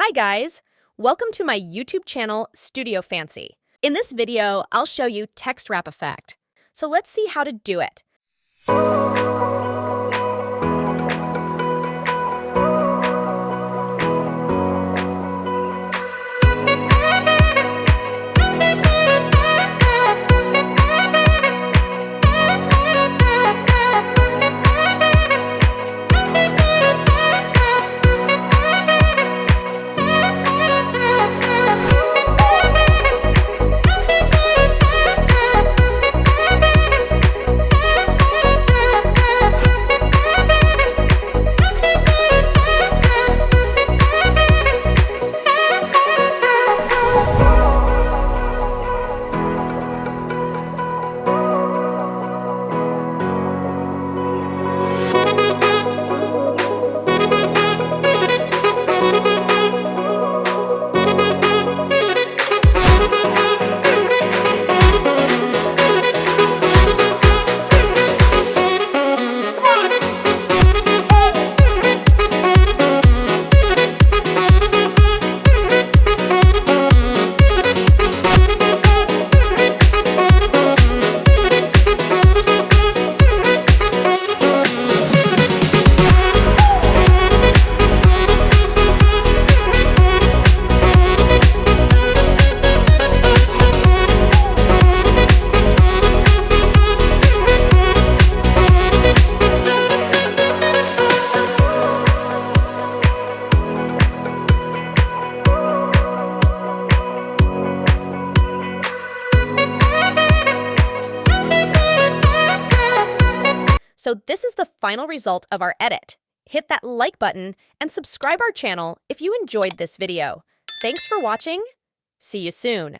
Hi guys! Welcome to my YouTube channel, Studio Fancy. In this video, I'll show you text wrap effect. So let's see how to do it. So this is the final result of our edit. Hit that like button and subscribe our channel if you enjoyed this video. Thanks for watching. See you soon.